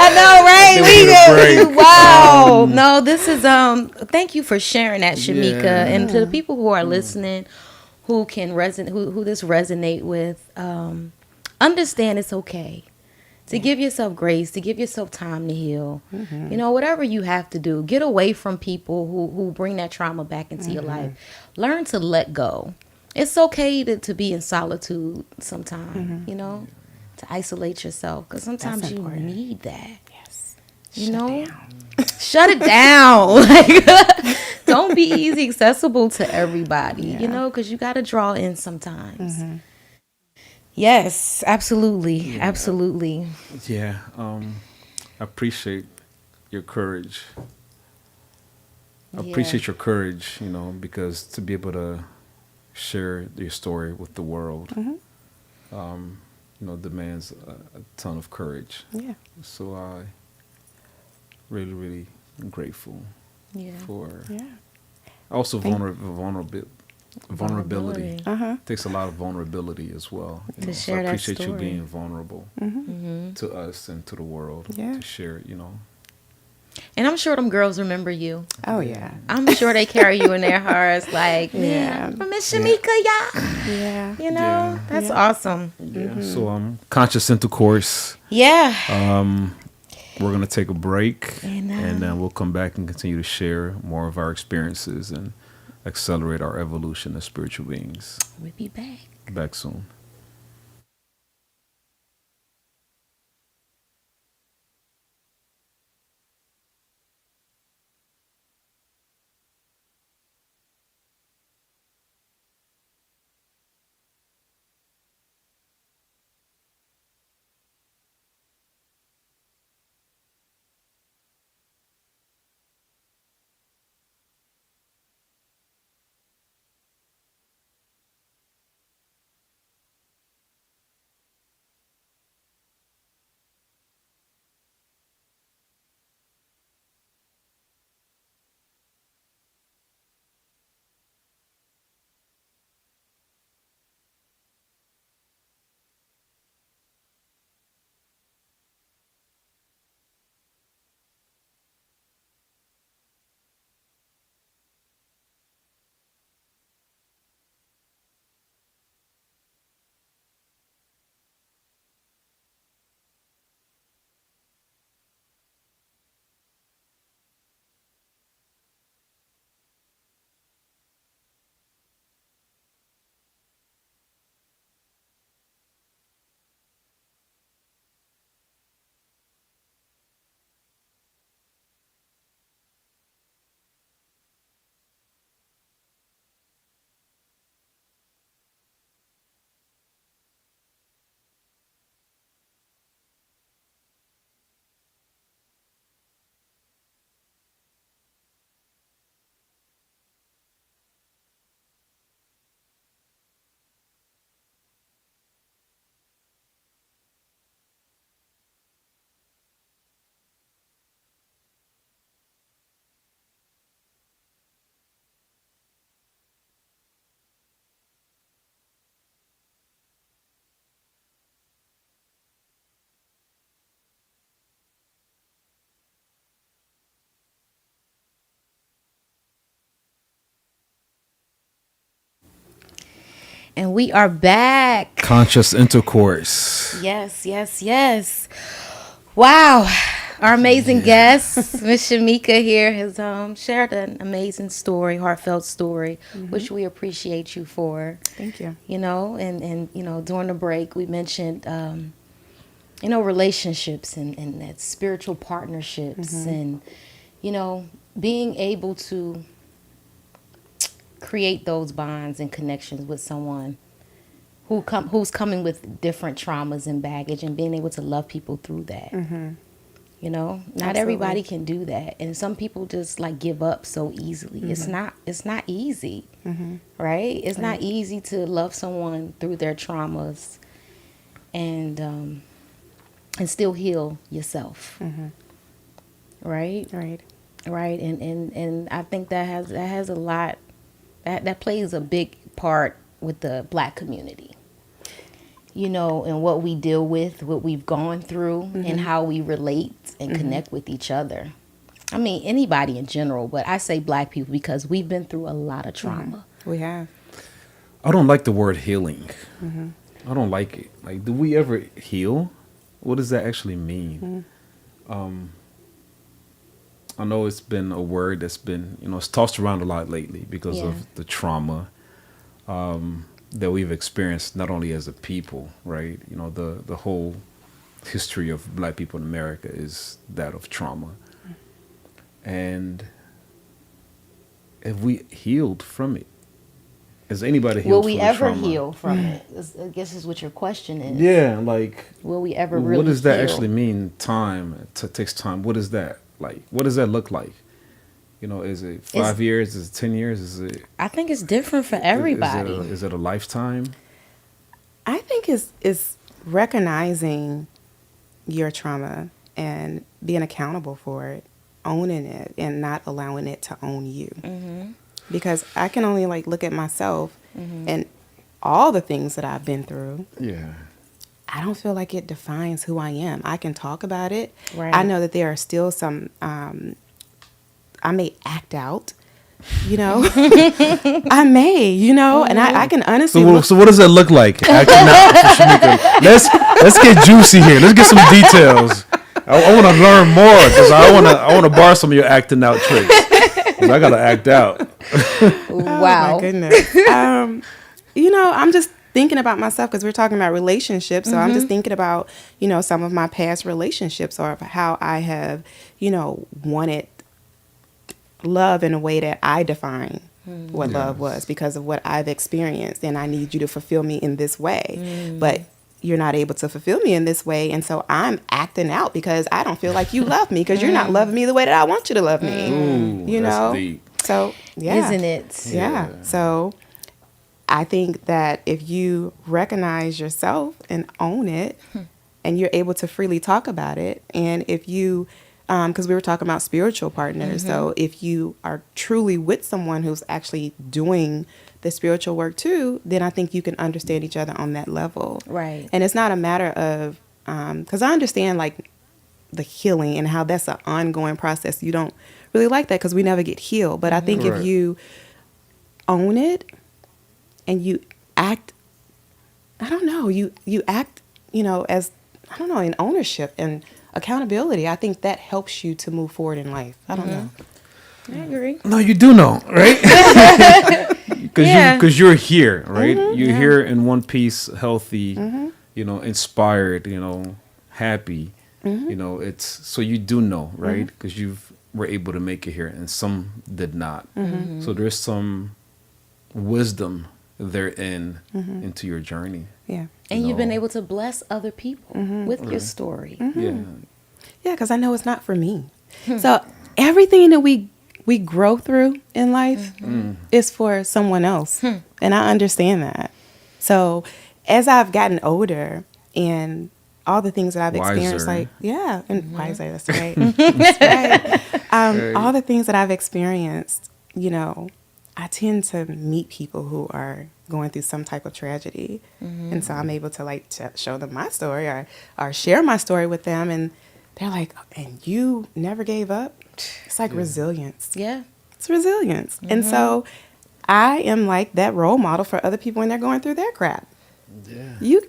I know, right? Wow. No, this is thank you for sharing that, Chemeka. And to the people who are listening, who can who this resonate with, understand it's okay to give yourself grace, to give yourself time to heal. Whatever you have to do, get away from people who bring that trauma back into your life. Learn to let go. It's okay to be in solitude sometimes, to isolate yourself, because sometimes you need that. Yes. You know, shut it down. Like, don't be easy accessible to everybody. You know, because you got to draw in sometimes. Yes, absolutely, absolutely. Yeah, I appreciate your courage. I appreciate your courage, because to be able to share your story with the world, demands a ton of courage. Yeah. So I really, really am grateful Yeah. for Yeah. also vulnerability. Takes a lot of vulnerability as well. To So share I that appreciate you story. being vulnerable to us and to the world Yeah. to share, And I'm sure them girls remember you. Oh yeah. I'm sure they carry you in their hearts. Like, man, Yeah. I'm from Miss Chemeka, yeah. Yeah. You know, Yeah. that's Yeah. awesome. Yeah. So conscious intercourse. Yeah. We're gonna take a break, And, and then we'll come back and continue to share more of our experiences and accelerate our evolution as spiritual beings. We'll be back. Back soon. And we are back. Conscious intercourse. Yes, yes, yes. Wow. Our amazing guest, Miss Chemeka here, has shared an amazing story, heartfelt story, which we appreciate you for. Thank you. You know, and during the break, we mentioned, relationships and that spiritual partnerships and, being able to create those bonds and connections with someone who's coming with different traumas and baggage and being able to love people through that. Not Absolutely. everybody can do that, and some people just like give up so easily. It's not easy, right? It's not easy to love someone through their traumas and still heal yourself, right? Right. And I think that has a lot that plays a big part with the Black community, and what we deal with, what we've gone through, and how we relate and connect with each other. I mean, anybody in general, but I say Black people because we've been through a lot of trauma. We have. I don't like the word healing. I don't like it. Like, do we ever heal? What does that actually mean? I know it's been a word that's been, it's tossed around a lot lately because of the trauma that we've experienced, not only as a people, right? The whole history of Black people in America is that of trauma. And have we healed from it? Has anybody healed Will from we the ever trauma? heal from it? I guess is what your question is. Yeah, like, Will we ever really what does that heal? actually mean? Time. It takes time. What is that like? What does that look like? You know, is it 5 years? Is it 10 years? Is it? I think it's different for everybody. Is it a lifetime? I think it's recognizing your trauma and being accountable for it, owning it, and not allowing it to own you. Mm-hmm. Because I can only like look at myself and all the things that I've been through. Yeah. I don't feel like it defines who I am. I can talk about it. Right. I know that there are still some, I may act out, you know, I may, you know, and I can honestly. So what does that look like? Acting out for Chemeka? Let's get juicy here. Let's get some details. I want to learn more because I want to borrow some of your acting out tricks. 'Cause I gotta act out. Wow. Oh my goodness. You know, I'm just thinking about myself because we're talking about relationships. So I'm just thinking about, you know, some of my past relationships or how I have, you know, wanted love in a way that I define what love was because of what I've experienced. And I need you to fulfill me in this way. But you're not able to fulfill me in this way. And so I'm acting out because I don't feel like you love me because you're not loving me the way that I want you to love me. Ooh, You that's know? deep. So, yeah. Isn't it? Yeah. So I think that if you recognize yourself and own it and you're able to freely talk about it, and if you, because we were talking about spiritual partners, so if you are truly with someone who's actually doing the spiritual work too, then I think you can understand each other on that level. Right. And it's not a matter of, because I understand like the healing and how that's an ongoing process. You don't really like that because we never get healed. But I think Right. if you own it and you act, I don't know, you act, you know, as, I don't know, in ownership and accountability, I think that helps you to move forward in life. I don't know. I agree. No, you do know, right? Because you're here, right? You're here in one piece, healthy, you know, inspired, you know, happy. You know, it's so you do know, right? Because you were able to make it here, and some did not. So there's some wisdom therein into your journey. Yeah. And you've been know. able to bless other people with your story. Yeah. Yeah, because I know it's not for me. So everything that we grow through in life is for someone else. And I understand that. So as I've gotten older and all the things that I've experienced, Wiser. like, yeah, and wiser, that's right. That's right. All the things that I've experienced, you know, I tend to meet people who are going through some type of tragedy. And so I'm able to like show them my story or share my story with them. And they're like, and you never gave up? It's like resilience. Yeah. It's resilience. And so I am like that role model for other people when they're going through their crap. Yeah.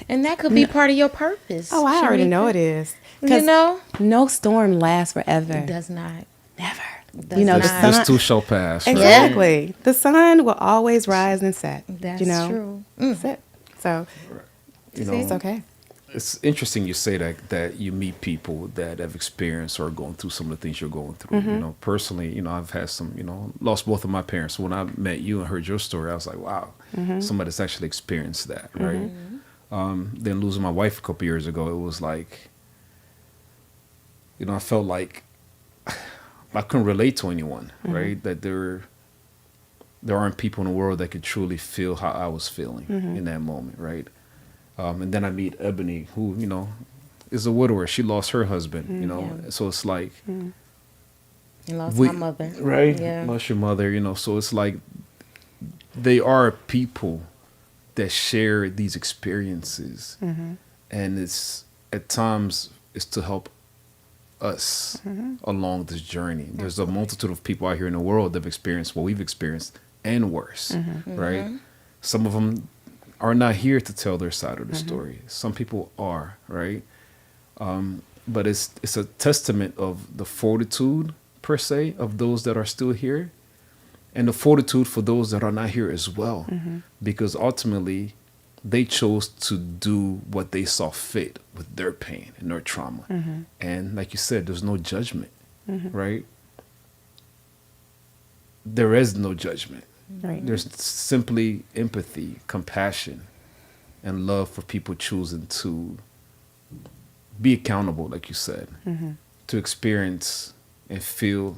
And that could be part of your purpose. Oh, I already Chemeka. know it is. You 'Cause know? no storm lasts forever. It does not. Never. Does You know, the not. sun. This too shall pass. Right? Exactly. The sun will always rise and set. That's you know? true. That's it. So You know, it's okay. it's interesting you say that you meet people that have experienced or going through some of the things you're going through. You know, personally, you know, I've had some, you know, lost both of my parents. When I met you and heard your story, I was like, wow, somebody's actually experienced that, right? Then losing my wife a couple years ago, it was like, you know, I felt like I couldn't relate to anyone, right? That there aren't people in the world that could truly feel how I was feeling in that moment, right? And then I meet Ebony, who, you know, is a widower. She lost her husband, you know. Yeah. So it's like, You lost my mother. right? Yeah. Lost your mother, you know. So it's like they are people that share these experiences, and it's at times it's to help us along this journey. There's a multitude of people out here in the world that have experienced what we've experienced and worse, right? Some of them are not here to tell their side of the story. Some people are, right? But it's a testament of the fortitude, per se, of those that are still here, and the fortitude for those that are not here as well. Because ultimately, they chose to do what they saw fit with their pain and their trauma. And like you said, there's no judgment, right? There is no judgment. Right. There's simply empathy, compassion, and love for people choosing to be accountable, like you said, to experience and feel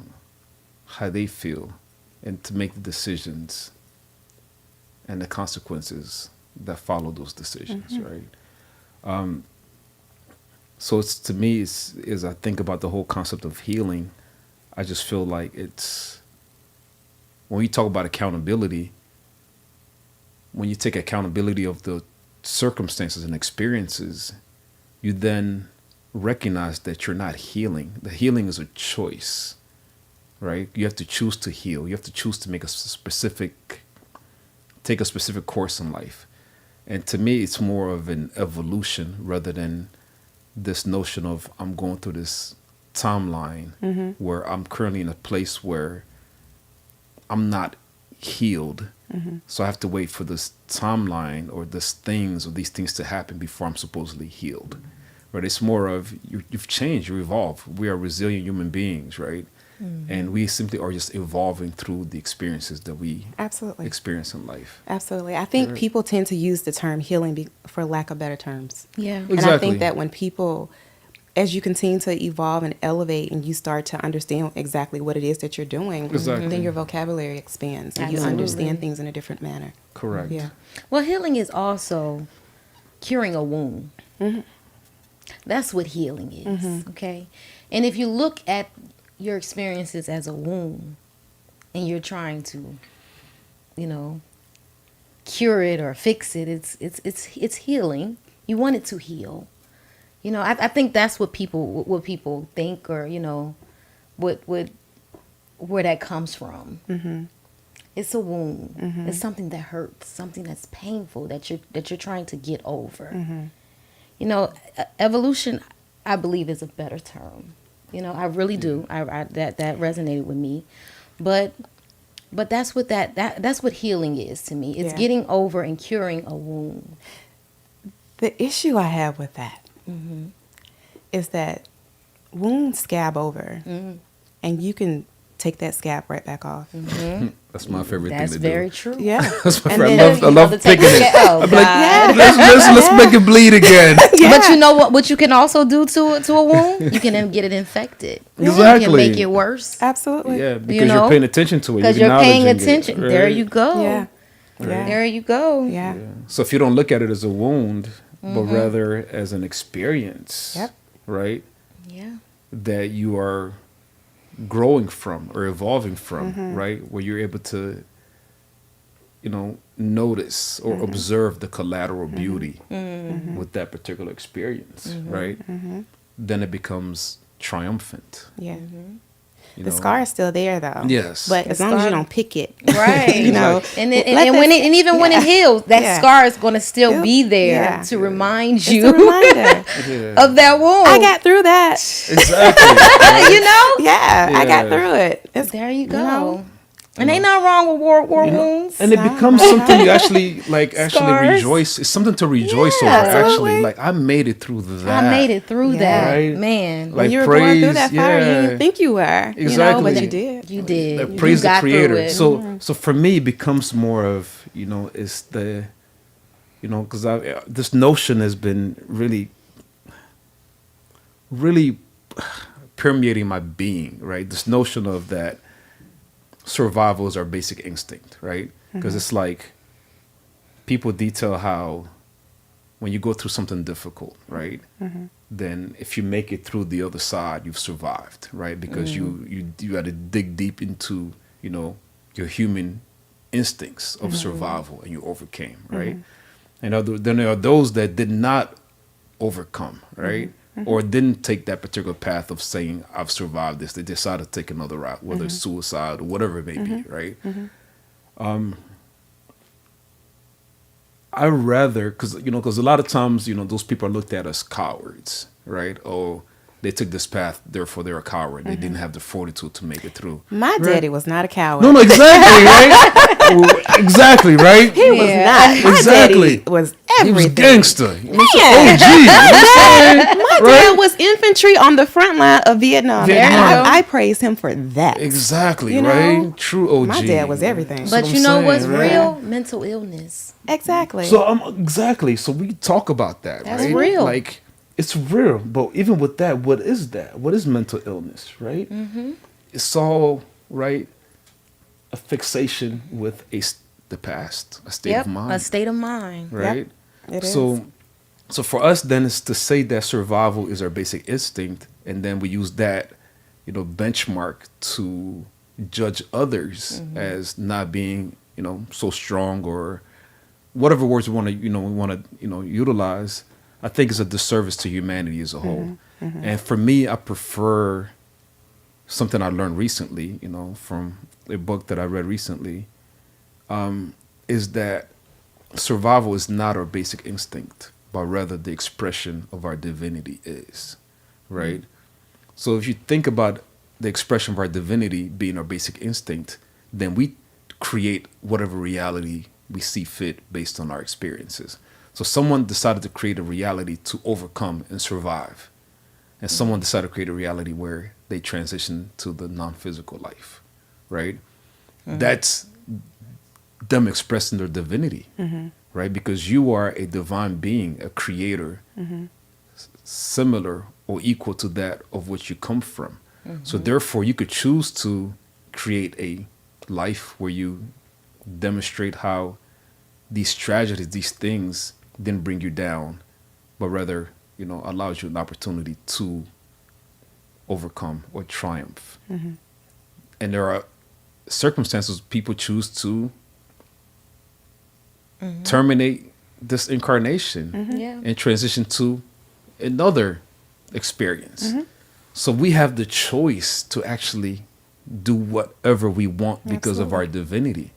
how they feel, and to make the decisions and the consequences that follow those decisions, right? So it's, to me, is I think about the whole concept of healing, I just feel like it's, when you talk about accountability, when you take accountability of the circumstances and experiences, you then recognize that you're not healing. The healing is a choice, right? You have to choose to heal. You have to choose to make take a specific course in life. And to me, it's more of an evolution rather than this notion of I'm going through this timeline where I'm currently in a place where I'm not healed. So I have to wait for this timeline or these things to happen before I'm supposedly healed. Right? It's more of you've changed, you evolved. We are resilient human beings, right? And we simply are just evolving through the experiences that we experience in life. Absolutely. I think people tend to use the term healing for lack of better terms. Yeah. And I think that when people, as you continue to evolve and elevate and you start to understand exactly what it is that you're doing, then your vocabulary expands and you understand things in a different manner. Correct. Yeah. Well, healing is also curing a wound. That's what healing is, okay? And if you look at your experiences as a wound and you're trying to, cure it or fix it, it's healing. You want it to heal. I think that's what people think, or where that comes from. It's a wound. It's something that hurts, something that's painful that you're trying to get over. Evolution, I believe, is a better term. I really do. That resonated with me, but that's what that's what healing is to me. It's getting over and curing a wound. The issue I have with that is that wounds scab over, and you can take that scab right back off. That's my favorite thing to do. That's very true. Yeah. That's my And favorite. then I love taking it. Oh, I'm God. like, let's make it bleed again. But you know what you can also do to a wound? You can then get it infected. Exactly. You can make it worse. Absolutely. Yeah, because you're paying attention to it. Because you're paying acknowledging it, attention. right? There you go. Yeah. Yeah. There you go. Yeah. So if you don't look at it as a wound, but rather as an experience, right? Yeah. That you are growing from or evolving from, right? Where you're able to, notice or observe the collateral beauty with that particular experience, right? Then it becomes triumphant. Yeah. You The know? scar is still there, though. Yes. But as long as you don't pick it, Right. and And even when it heals, that scar is going to still be there to remind it's you a reminder. of that wound. I got through that. Exactly. Right? Yeah, I got through it. There you go. And ain't nothing wrong with war wounds. And it becomes something you actually Scars. rejoice. It's something to rejoice over. absolutely. Actually, like I made it through that. I made it through that, Right? man. Like When you were going through that praise, fire, you yeah. didn't think you were. Exactly. But you did. You did. Like, You praise the got through creator. it. So for me, it becomes more of it's the because this notion has been really permeating my being. Right, this notion of that survival is our basic instinct. Right, because it's like people detail how when you go through something difficult, right, then if you make it through the other side, you've survived, right? Because you had to dig deep into your human instincts of survival, and you overcame, right? And then there are those that did not overcome, right? Or didn't take that particular path of saying, I've survived this. They decided to take another route, whether it's suicide or whatever it may be, right? I rather, because a lot of times, those people are looked at as cowards, right? Oh, they took this path, therefore they're a coward. They didn't have the fortitude to make it through. My daddy was not a coward. No, exactly, right? Exactly, right? He was not. My Exactly. daddy was He was everything. gangster. Yeah. OG. My dad was infantry on the front line of Vietnam. Vietnam. And I praise him for that. Exactly, You know? right? True OG. My dad was everything. That's But what you I'm know saying, what's right? real? Mental illness. Exactly. So exactly. So we talk about that, That's right? real. Like it's real. But even with that, what is that? What is mental illness, right? Mm-hmm. It's all right. A fixation with the past, a state of mind, A state of mind. right? It is. So for us, then, is to say that survival is our basic instinct, and then we use that, benchmark to judge others as not being, so strong or whatever words we want to, utilize. I think is a disservice to humanity as a whole. And for me, I prefer something I learned recently, from a book that I read recently, is that survival is not our basic instinct, but rather the expression of our divinity is, right? So if you think about the expression of our divinity being our basic instinct, then we create whatever reality we see fit based on our experiences. So someone decided to create a reality to overcome and survive, and someone decided to create a reality where they transition to the non-physical life, right? That's them expressing their divinity, right? Because you are a divine being, a creator, similar or equal to that of which you come from. So therefore, you could choose to create a life where you demonstrate how these tragedies, these things didn't bring you down, but rather, allows you an opportunity to overcome or triumph. And there are circumstances people choose to terminate this incarnation Yeah. and transition to another experience. So we have the choice to actually do whatever we want because of our divinity.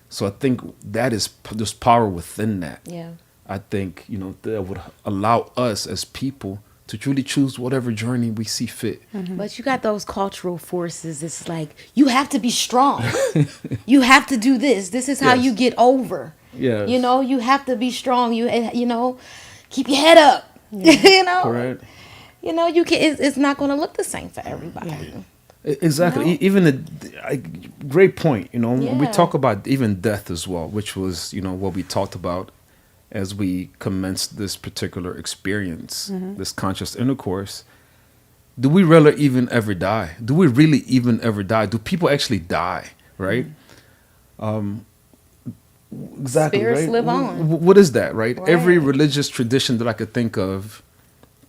So I think that there's power within that. Yeah. I think, that would allow us as people to truly choose whatever journey we see fit. But you got those cultural forces. It's like, you have to be strong. You have to do this. This is how Yes. you get over. Yes. You have to be strong. Keep your head up. Correct. You can. It's not going to look the same for everybody. Exactly. No. Even great point. When we Yeah. talk about even death as well, which was, what we talked about as we commenced this particular experience, this conscious intercourse. Do we really even ever die? Do we really even ever die? Do people actually die? Right? Exactly. Spirits right? live on. What is that? Right? Right. Every religious tradition that I could think of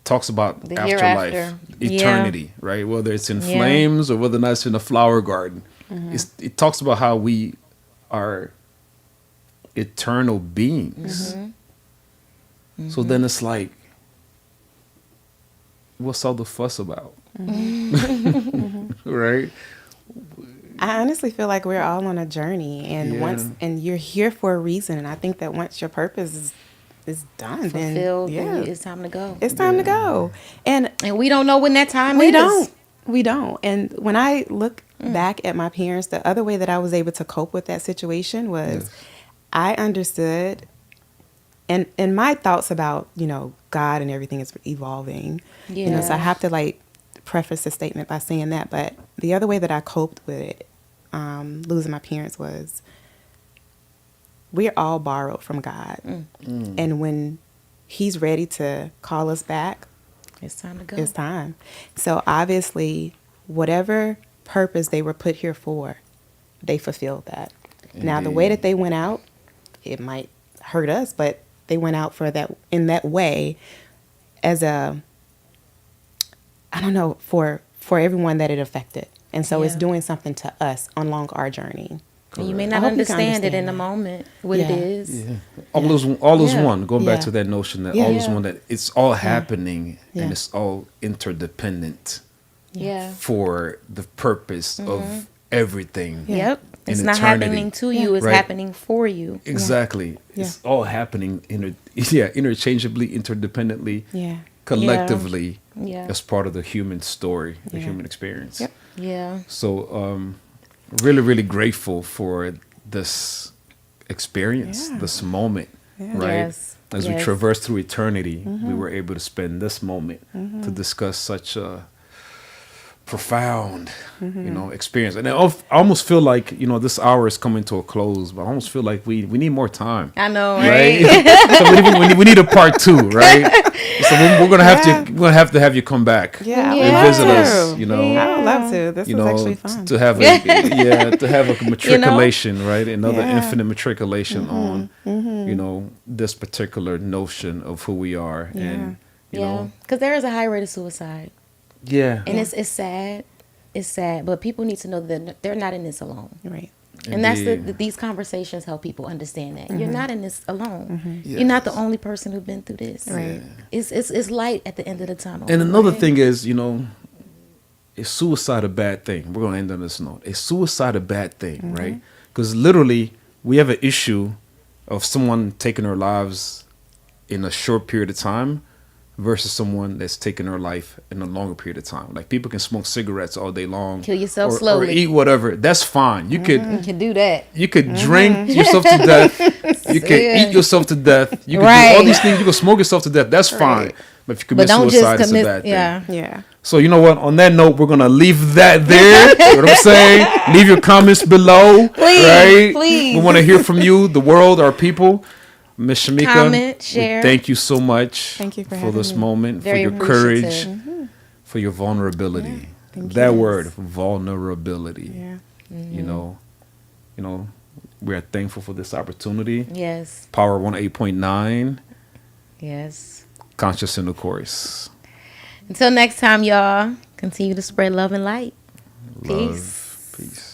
talks about The afterlife, hereafter. eternity, right? Whether it's in Yeah. flames or whether or not it's in a flower garden. It talks about how we are eternal beings. So then it's like, what's all the fuss about? Right? I honestly feel like we're all on a journey, and Yeah. you're here for a reason. And I think that once your purpose is done, Fulfilled. then Then it's time to go. it's time to go. And We don't know when that time we is. don't. And when I look back at my parents, the other way that I was able to cope with that situation was Yes. I understood, and my thoughts about, God and everything is evolving. So I have to preface the statement by saying that. But the other way that I coped with it, losing my parents, was we're all borrowed from God. And when he's ready to call us back, It's time to go. it's time. So obviously, whatever purpose they were put here for, they fulfilled that. Now, the way Indeed. that they went out, it might hurt us, but they went out for that in that way as a, I don't know, for everyone that it affected. And so it's Yeah. doing something to us along our journey. And you may I not hope you can understand it in understand the that. moment, what it Yeah. is. Yeah. All is Yeah. one. Going back Yeah. to that notion that Yeah. all is Yeah. one, that it's all happening Yeah. and it's all interdependent Yeah. for the purpose of everything. Yeah. Yep. In It's not eternity. happening to you, it's Right. happening for you. Exactly. Yeah. It's all happening interchangeably, interdependently, Yeah. collectively Yeah. as part of the human story, the Yeah. human experience. Yep. Yeah. So really, really grateful for this experience, Yeah. this moment. right? Yes. As we Yes. traverse through eternity, we were able to spend this moment to discuss such a profound, experience. And I almost feel like, this hour is coming to a close, but I almost feel like we need more time. I know, Right? right? So we need a part 2, right? So we're gonna have to have you come back. Yeah, I would Yeah. And love visit to. us, I would love to. This you was know, actually fun. to have a matriculation, right? Another Yeah. infinite matriculation on, this particular notion of who we are, and Yeah, because there is a high rate of suicide, yeah, and it's sad. It's sad, but people need to know that they're not in this alone. Right. And that's Indeed. these conversations help people understand that you're not in this alone. Yes. You're not the only person who's been through this. Right. It's light at the end of the tunnel. And another right? thing is, is suicide a bad thing? We're going to end on this note. Is suicide a bad thing, right? Because literally, we have an issue of someone taking their lives in a short period of time versus someone that's taking their life in a longer period of time. Like, people can smoke cigarettes all day long. Kill yourself or slowly. eat whatever. That's fine. You could You can do that. you could drink yourself to death. You could Yeah. eat yourself to death. You could do Right. all these things. You could smoke yourself to death. That's fine. But if you commit But don't suicide, just it's a commit. bad thing. Yeah. Yeah. So you know what? On that note, we're gonna leave that there. You know what I'm saying? Leave your comments below. Please, right? please. We want to hear from you, the world, our people. Miss Chemeka, Comment, we share. thank you so much. Thank you for this having me. moment, Very for your courage, appreciative. for your vulnerability. Thank That you. word, vulnerability. Yeah. You know, we are thankful for this opportunity. Yes. Power 108.9, Yes. conscious intercourse. Until next time, y'all. Continue to spread love and light. Love, Peace. peace.